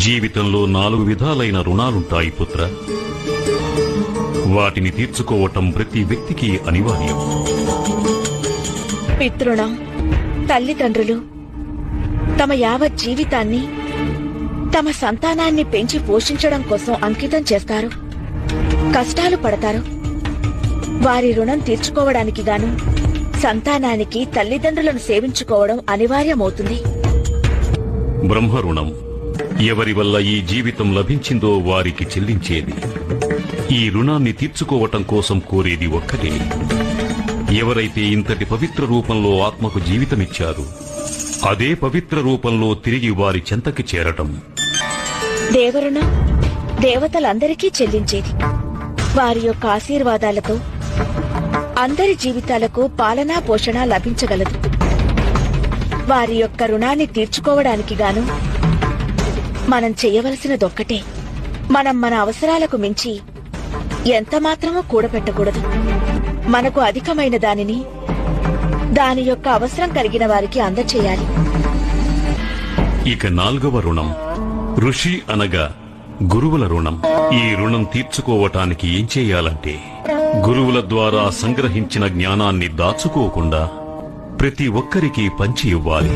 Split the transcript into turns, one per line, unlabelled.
జీవితంలో 4 విధాలైన రుణాలుంటాయి పుత్ర. వాటిని తీర్చుకోవటం ప్రతి వ్యక్తికి అనివార్యం.
పితృణం. తల్లిదండ్రులు తమ యావత్ జీవితాన్ని తమ సంతానాన్ని పెంచి పోషించడం కోసం అంకితం చేస్తారు, కష్టాలు పడతారు. వారి రుణం తీర్చుకోవడానికి గాను సంతానానికి తల్లిదండ్రులను సేవించుకోవడం అనివార్యమవుతుంది.
బ్రహ్మ రుణం. ఎవరి వల్ల ఈ జీవితం లభించిందో వారికి చెల్లించేది. ఈ రుణాన్ని తీర్చుకోవటం కోసం కోరేది ఒక్కటే. ఎవరైతే ఇంతటి పవిత్ర రూపంలో ఆత్మకు జీవితమిచ్చారు, అదే పవిత్ర రూపంలో తిరిగి వారి చెంతకి చేరటం.
దేవరుణం దేవతలందరికీ చెల్లించేది. వారి యొక్క ఆశీర్వాదాలతో అందరి జీవితాలకు పాలనా పోషణ లభించగలదు. వారి యొక్క రుణాన్ని తీర్చుకోవడానికి గాను మనం చెయ్యవలసినదొక్కటే. మనం మన అవసరాలకు మించి ఎంతమాత్రమూ కూడపెట్టకూడదు. మనకు అధికమైన దానిని దాని యొక్క అవసరం కలిగిన వారికి అందచేయాలి.
ఇక 4వ రుణం ఋషి అనగా గురువుల రుణం. ఈ రుణం తీర్చుకోవటానికి ఏం చేయాలంటే, గురువుల ద్వారా సంగ్రహించిన జ్ఞానాన్ని దాచుకోకుండా ప్రతి ఒక్కరికి పంచి ఇవ్వాలి.